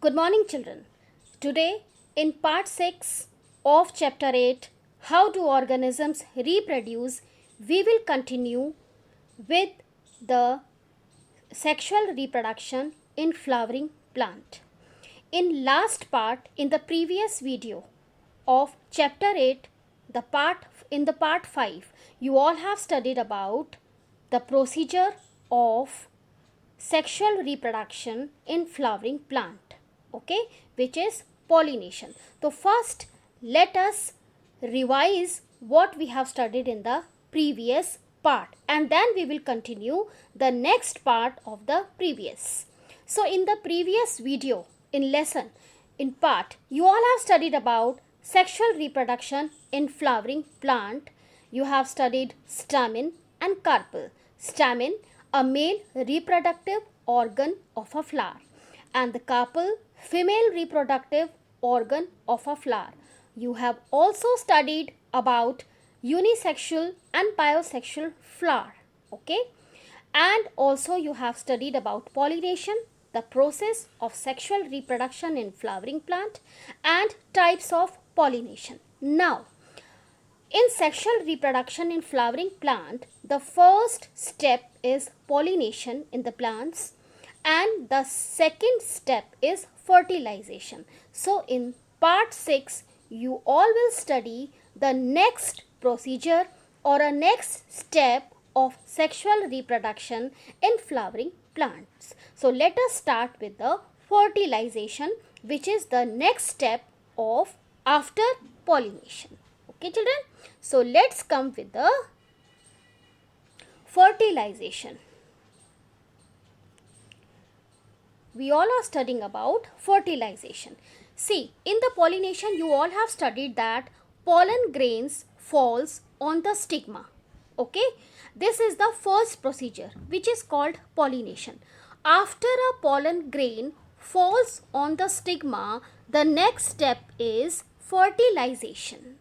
Good morning, children. Today, in part 6 of chapter 8, How do organisms reproduce, we will continue with the sexual reproduction in flowering plant. In last part, in the previous video of chapter 8, the part 5, you all have studied about the procedure of sexual reproduction in flowering plant, okay, which is pollination. So first let us revise what we have studied in the previous part, and then we will continue the next part of the previous. So in the previous video, in lesson, in part, you all have studied about sexual reproduction in flowering plant. You have studied stamen and carpel. Stamen, a male reproductive organ of a flower, and the carpel, female reproductive organ of a flower. You have also studied about unisexual and bisexual flower, okay, and also you have studied about pollination, the process of sexual reproduction in flowering plant, and types of pollination. Now, in sexual reproduction in flowering plant, the first step is pollination in the plants, and the second step is fertilization. So in part 6, you all will study the next procedure or a next step of sexual reproduction in flowering plants. So let us start with the fertilization, which is the next step of after pollination. Okay, children? So let's come with the fertilization. We all are studying about fertilization. See, in the pollination, you all have studied that pollen grains falls on the stigma. Okay, this is the first procedure, which is called pollination. After a pollen grain falls on the stigma, the next step is fertilization.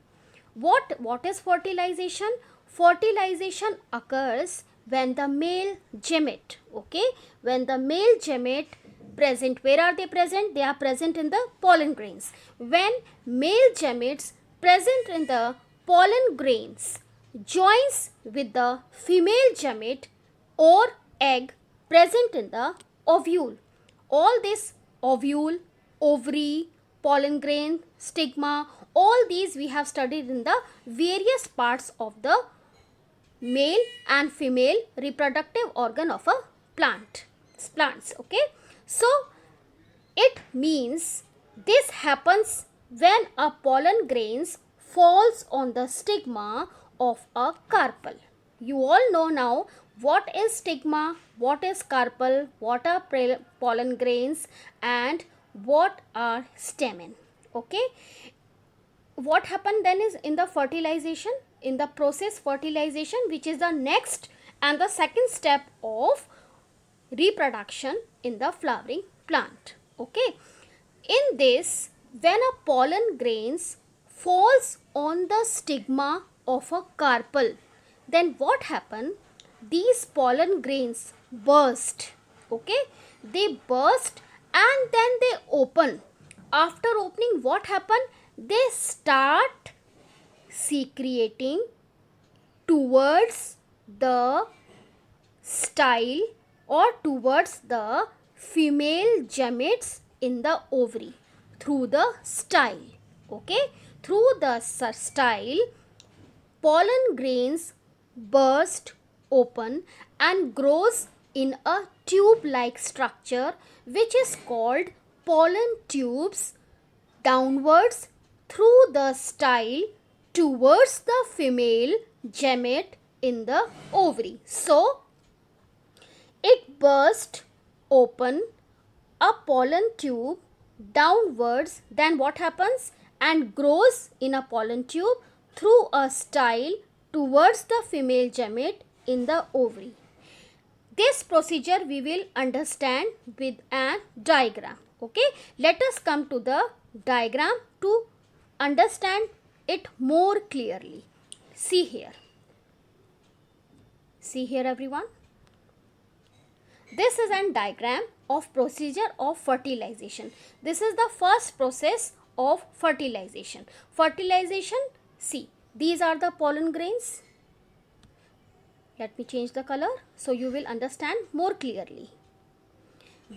What is fertilization? Fertilization occurs when the male gamete, okay, when the male gamete present, where are they present? They are present in the pollen grains. When male gametes present in the pollen grains joins with the female gamete or egg present in the ovule. All this ovule, ovary, pollen grain, stigma, all these we have studied in the various parts of the male and female reproductive organ of a plants, okay. So it means this happens when a pollen grains falls on the stigma of a carpel. You all know now what is stigma, what is carpel, what are pollen grains, and what are stamen, okay. What happened then is in the fertilization, in the process fertilization, which is the next and the second step of reproduction in the flowering plant, okay. In this, when a pollen grains falls on the stigma of a carpel, then what happen? These pollen grains burst, okay, they burst and then they open. After opening, what happen? They start secreting towards the style or towards the female gametes in the ovary through the style, okay. Through the style, pollen grains burst open and grows in a tube like structure, which is called pollen tubes, downwards through the style towards the female gamete in the ovary. So it burst open a pollen tube downwards, then what happens? And grows in a pollen tube through a style towards the female gamete in the ovary. This procedure we will understand with a diagram, okay. Let us come to the diagram to understand it more clearly. See here everyone. This is a diagram of procedure of fertilization. This is the first process of fertilization. Fertilization, see, these are the pollen grains. Let me change the color so you will understand more clearly.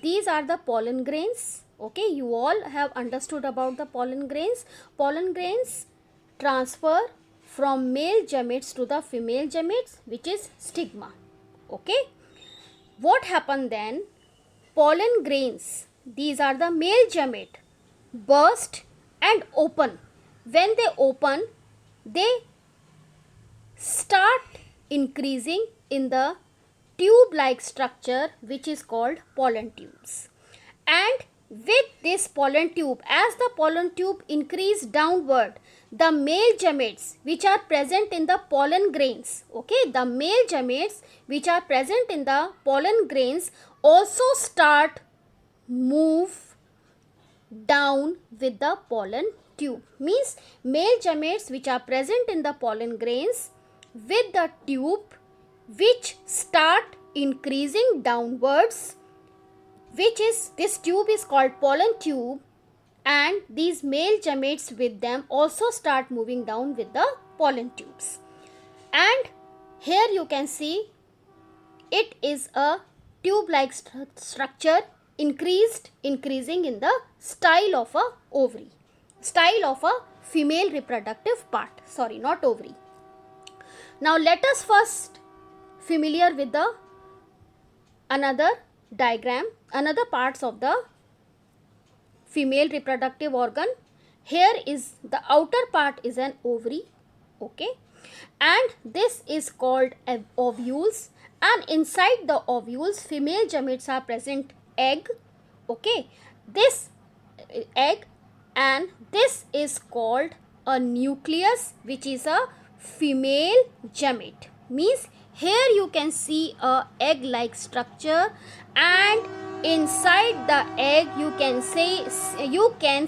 These are the pollen grains. Okay, you all have understood about the pollen grains. Pollen grains transfer from male gametes to the female gametes, which is stigma. Okay, what happened then? Pollen grains, these are the male gamete, burst and open. When they open, they start increasing in the tube-like structure which is called pollen tubes. And with this pollen tube, as the pollen tube increase downward, the male gametes which are present in the pollen grains, okay, the male gametes which are present in the pollen grains also start move down with the pollen tube. Means male gametes which are present in the pollen grains with the tube which start increasing downwards, which is, this tube is called pollen tube, and these male gametes with them also start moving down with the pollen tubes. And here you can see it is a tube-like structure increasing in the style of a ovary, style of a female reproductive part, sorry, not ovary. Now let us first familiar with the another diagram, another parts of the female reproductive organ. Here is the outer part is an ovary, okay, and this is called ovules, and inside the ovules female gametes are present egg, okay, this egg, and this is called a nucleus which is a female gamete. Means here you can see a egg like structure, and inside the egg you can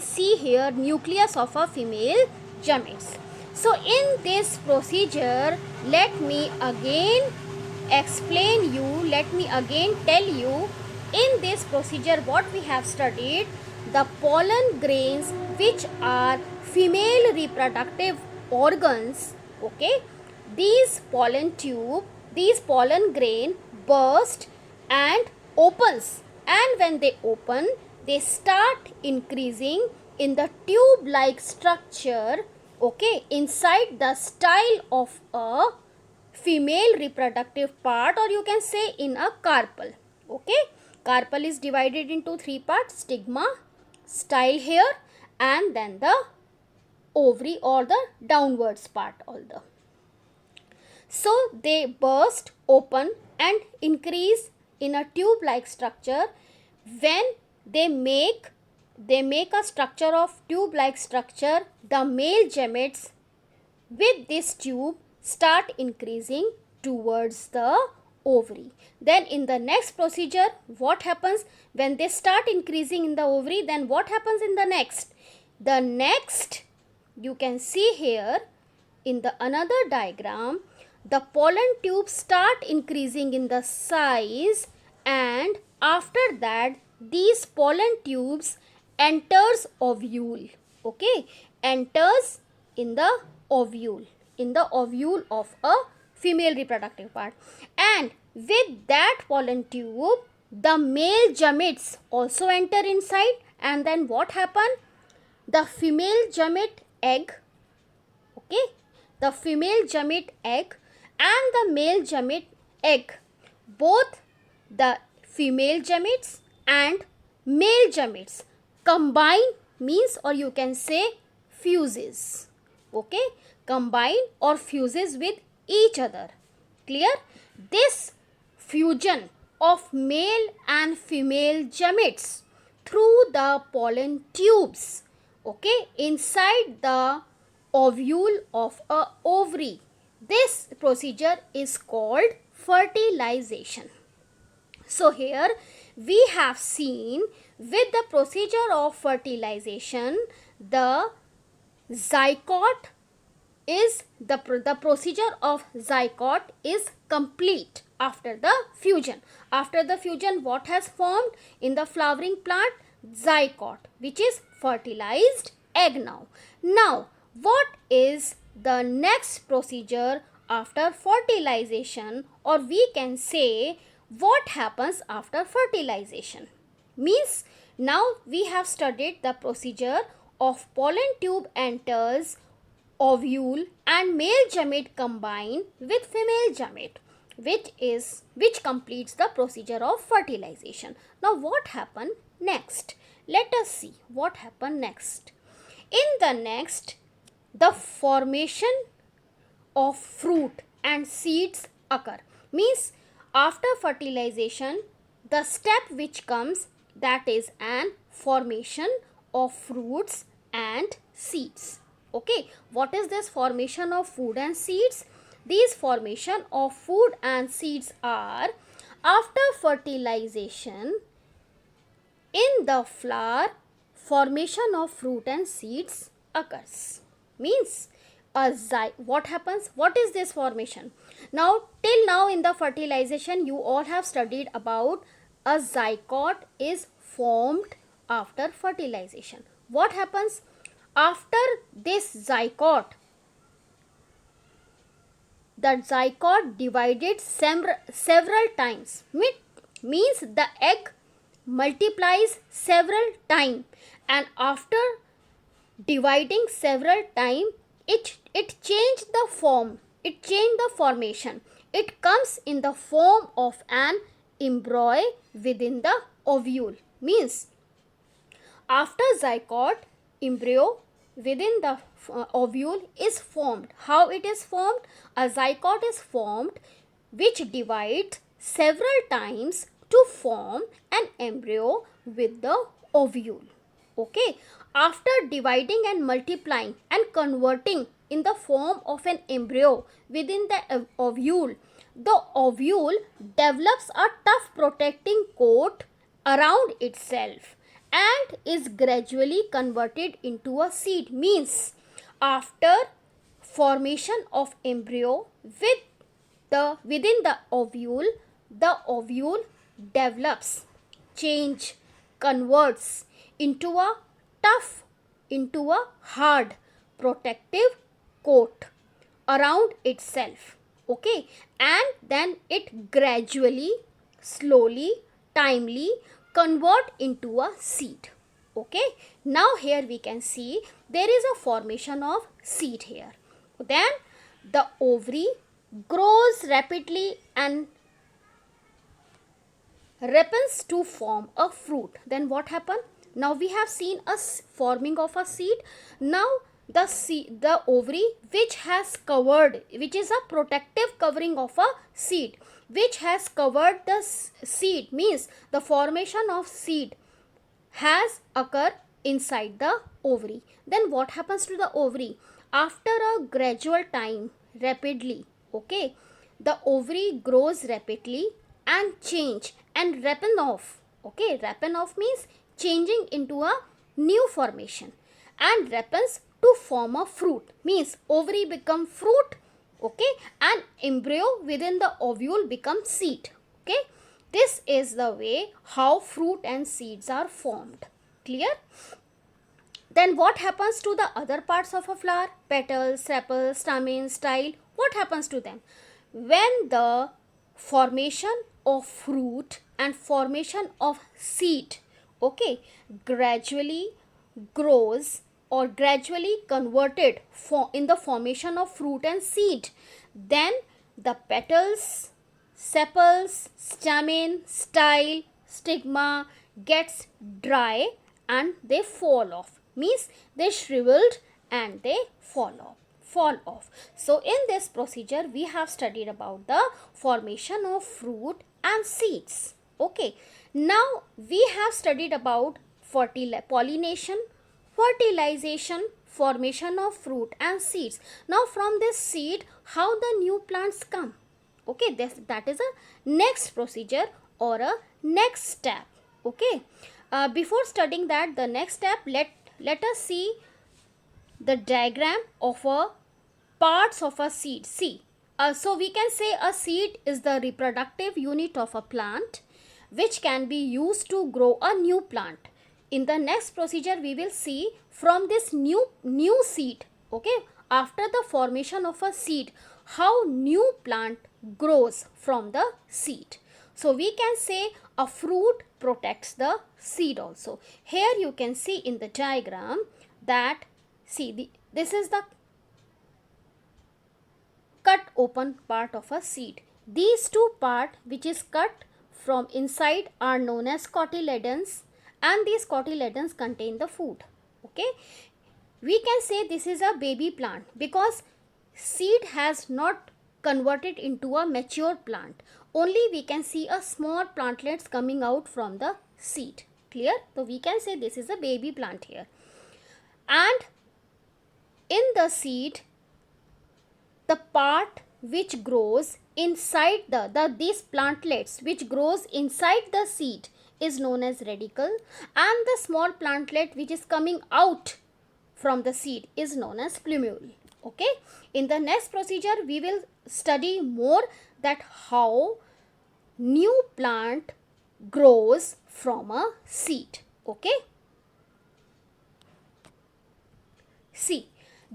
see here nucleus of a female gametes. So in this procedure, let me again explain you, let me again tell you, in this procedure what we have studied, the pollen grains which are female reproductive organs, okay, these pollen grain burst and opens, and when they open they start increasing in the tube like structure, okay, inside the style of a female reproductive part, or you can say in a carpel, okay. Carpel is divided into three parts: stigma, style hair, and then the ovary or the downwards part also. So they burst, open and increase in a tube like structure. When they make a structure of tube like structure, the male gametes with this tube start increasing towards the ovary. Then in the next procedure, what happens when they start increasing in the ovary? Then what happens in the next? The next, you can see here in the another diagram, the pollen tubes start increasing in the size, and after that these pollen tubes enters ovule, okay, enters in the ovule of a female reproductive part, and with that pollen tube the male gametes also enter inside, and then what happen? The female gamete egg, okay, the female gamete egg and the male gamete egg, both the female gametes and male gametes combine, means, or you can say fuses, okay, combine or fuses with each other. Clear? This fusion of male and female gametes through the pollen tubes, okay, inside the ovule of a ovary, this procedure is called fertilization. So here we have seen with the procedure of fertilization, the zygote is the procedure of zygote is complete after the fusion. After the fusion, what has formed in the flowering plant? Zygote, which is fertilized egg now. Now, what is the next procedure after fertilization, or we can say what happens after fertilization? Means now we have studied the procedure of pollen tube enters ovule and male gamete combine with female gamete, which completes the procedure of fertilization. Now what happened next? Let us see what happened next. In the next, the formation of fruit and seeds occur. Means after fertilization, the step which comes, that is an formation of fruits and seeds. Okay, what is this formation of food and seeds? These formation of food and seeds are after fertilization. In the flower, formation of fruit and seeds occurs. Means what happens? What is this formation? Now, till now in the fertilization, you all have studied about a zygote is formed after fertilization. What happens after this zygote? The zygote divided several times. Means the egg multiplies several times, and after dividing several times, it changed the form, it changed the formation. It comes in the form of an embryo within the ovule. Means after zygote, embryo within the ovule is formed. How it is formed? A zygote is formed which divides several times to form an embryo with the ovule. Okay, after dividing and multiplying and converting in the form of an embryo within the ovule, the ovule develops a tough protecting coat around itself and is gradually converted into a seed. Means after formation of embryo within the ovule develops, change, converts into a hard protective coat around itself. Okay, and then it gradually, slowly, timely convert into a seed. Okay, now here we can see there is a formation of seed here. Then the ovary grows rapidly and ripens to form a fruit. Then what happened? Now we have seen a forming of a seed. Now the ovary which is a protective covering of a seed, which has covered the seed, means the formation of seed has occurred inside the ovary. Then what happens to the ovary? After a gradual time, rapidly, okay, the ovary grows rapidly and change and ripen off. Okay, ripen off means changing into a new formation and ripens to form a fruit. Means ovary become fruit, okay, and embryo within the ovule becomes seed. Okay, this is the way how fruit and seeds are formed. Clear? Then what happens to the other parts of a flower? Petals, sepals, stamen, style. What happens to them? When the formation of fruit and formation of seed, okay, gradually grows or gradually converted in the formation of fruit and seed, then the petals, sepals, stamen, style, stigma gets dry and they fall off. Means they shriveled and they fall off. So in this procedure we have studied about the formation of fruit and seeds. Okay, now we have studied about pollination, fertilization, formation of fruit and seeds. Now from this seed, how the new plants come? Okay, that is a next procedure or a next step. Okay, before studying that, the next step, let us see the diagram of a parts of a seed. See, so we can say a seed is the reproductive unit of a plant which can be used to grow a new plant. In the next procedure we will see from this new seed, okay, after the formation of a seed, how new plant grows from the seed. So we can say a fruit protects the seed also. Here you can see in the diagram that, see, this is the cut open part of a seed. These two parts which is cut from inside are known as cotyledons, and these cotyledons contain the food. Okay, we can say this is a baby plant because seed has not converted into a mature plant. Only we can see a small plantlets coming out from the seed. Clear? So we can say this is a baby plant here. And in the seed, the part which grows inside these plantlets which grows inside the seed is known as radicle, and the small plantlet which is coming out from the seed is known as plumule. Okay, in the next procedure we will study more that how new plant grows from a seed. Okay, see,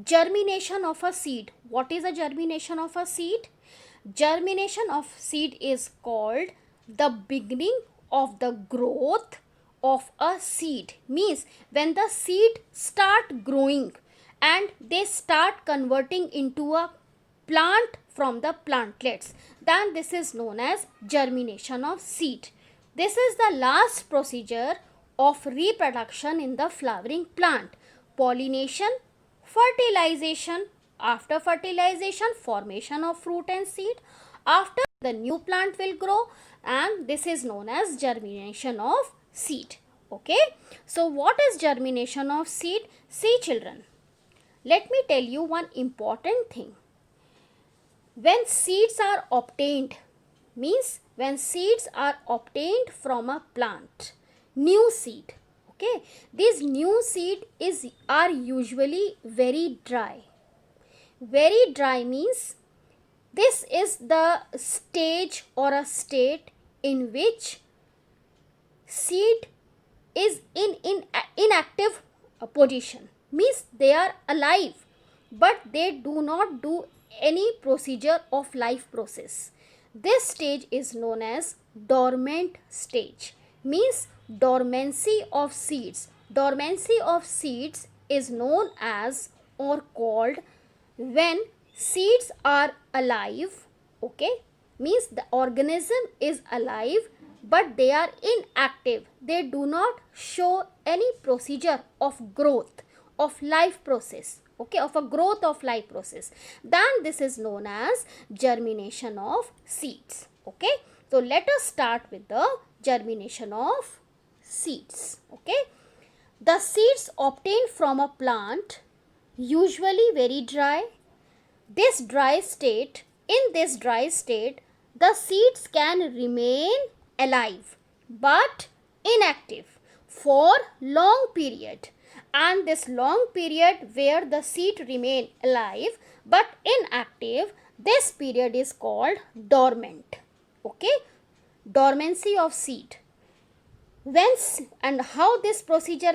germination of a seed. What is a germination of a seed? Germination of seed is called the beginning of the growth of a seed. Means when the seed start growing and they start converting into a plant from the plantlets, then this is known as germination of seed. This is the last procedure of reproduction in the flowering plant. Pollination, fertilization, after fertilization, formation of fruit and seed, after the new plant will grow, and this is known as germination of seed. Okay, so what is germination of seed? See children, let me tell you one important thing. When seeds are obtained, means when seeds are obtained from a plant, new seed, okay, these new seed are usually very dry. Very dry means this is the stage or a state in which seed is in inactive position. Means they are alive but they do not do any procedure of life process. This stage is known as dormant stage. Means dormancy of seeds. Dormancy of seeds is known as or called when seeds are alive, okay, means the organism is alive but they are inactive. They do not show any procedure of growth of life process, okay, of a growth of life process. Then this is known as germination of seeds. Okay, so let us start with the germination of seeds. Okay, the seeds obtained from a plant usually very dry. In this dry state, the seeds can remain alive but inactive for long period, and this long period where the seed remain alive but inactive, this period is called dormant. Okay, dormancy of seed. When and how this procedure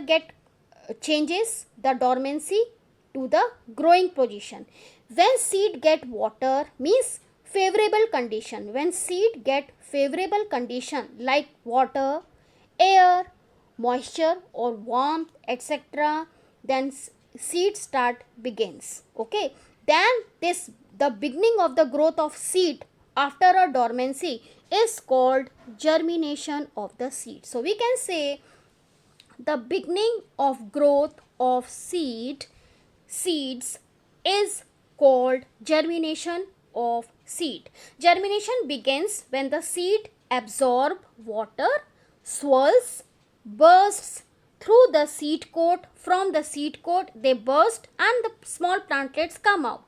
changes the dormancy to the growing position. When seed get water, means favorable condition. When seed get favorable condition like water, air, moisture or warmth, etc., then seed start begins. Okay, then the beginning of the growth of seed after a dormancy is called germination of the seed. So we can say the beginning of growth of seeds is called germination of seed. Germination begins when the seed absorb water, swirls, bursts through the seed coat. From the seed coat they burst and the small plantlets come out.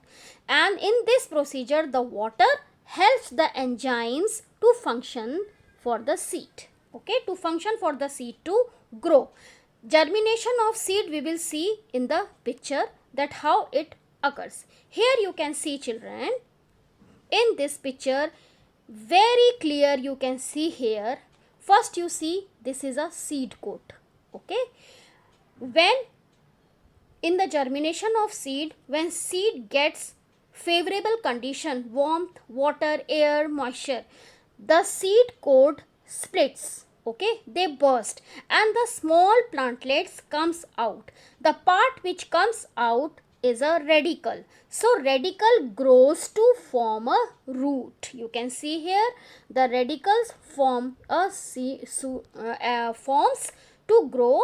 And in this procedure the water helps the enzymes to function for the seed. Okay, to function for the seed to grow. Germination of seed we will see in the picture that how it occurs. Here you can see, children, in this picture, very clear you can see here. First you see this is a seed coat. Okay, when in the germination of seed, when seed gets favorable condition, warmth, water, air, moisture, the seed coat splits. Okay, they burst and the small plantlets comes out. The part which comes out is a radicle. So radicle grows to form a root. You can see here the radicles form a forms to grow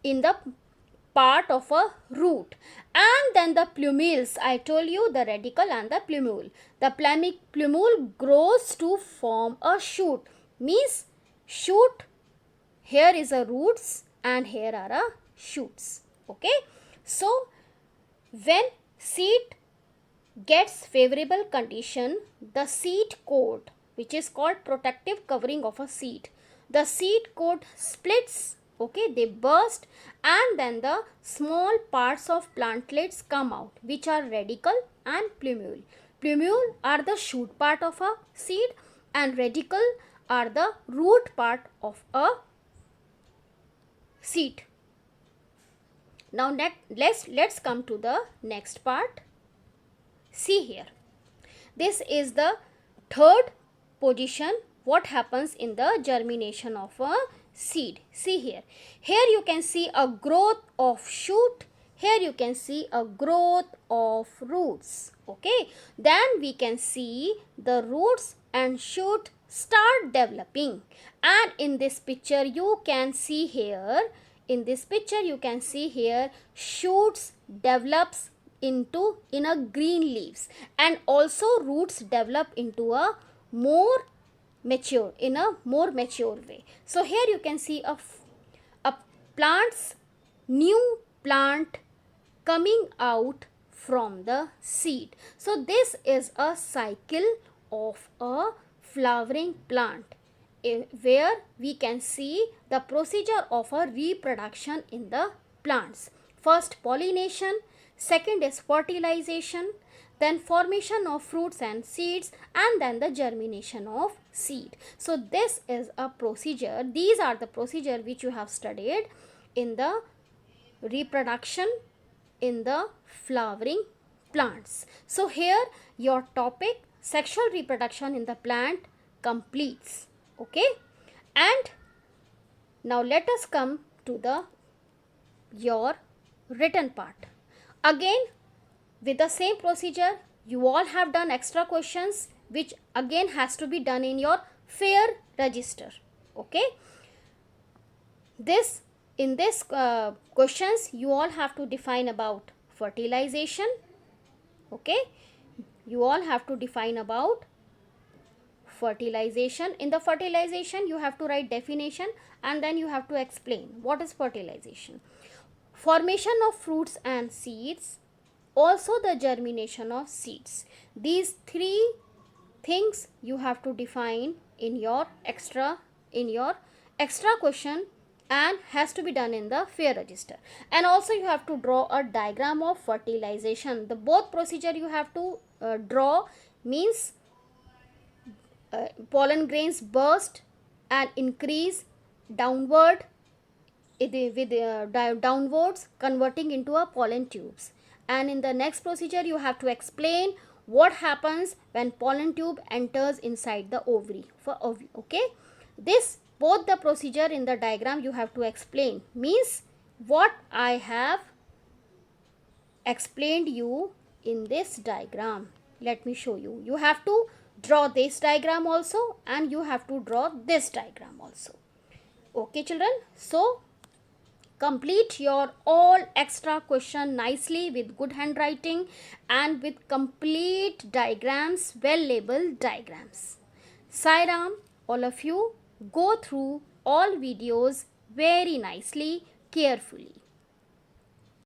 in the part of a root. And then the plumule, I told you the radicle and the plumule. The plumule grows to form a shoot. Means shoot, here is a roots and here are a shoots. Okay, so when seed gets favorable condition, the seed coat, which is called protective covering of a seed, the seed coat splits. Okay, they burst and then the small parts of plantlets come out, which are radicle and plumule. Plumule are the shoot part of a seed and radicle are the root part of a seed. Now let's come to the next part. See here, this is the third position. What happens in the germination of a seed? See here, here you can see a growth of shoot, here you can see a growth of roots. Okay, then we can see the roots and shoot start developing, and in this picture you can see here, in this picture you can see here, shoots develops in a green leaves, and also roots develop into a more mature, in a more mature way. So here you can see a plant's new plant coming out from the seed. So this is a cycle of a flowering plant, where we can see the procedure of a reproduction in the plants. First pollination, second is fertilization, then formation of fruits and seeds, and then the germination of seed. So this is a procedure, these are the procedure which you have studied in the reproduction in the flowering plants. So here your topic sexual reproduction in the plant completes. Okay, and now let us come to the your written part. Again with the same procedure, you all have done extra questions which again has to be done in your fair register. Okay, in this questions you all have to define about fertilization. Okay, you all have to define about fertilization. In the fertilization you have to write definition and then you have to explain what is fertilization. Formation of fruits and seeds, also the germination of seeds. These three things you have to define in your extra question, and has to be done in the fair register. And also you have to draw a diagram of fertilization. The both procedure you have to draw, means pollen grains burst and increase downward downwards, converting into a pollen tubes. And in the next procedure you have to explain what happens when pollen tube enters inside the ovary for ovule. Okay, this both the procedure in the diagram you have to explain, means what I have explained you in this diagram. Let me show you. You have to draw this diagram also and you have to draw this diagram also. Okay children, so complete your all extra question nicely with good handwriting and with complete diagrams, well labeled diagrams. Sai Ram, all of you go through all videos very nicely, carefully.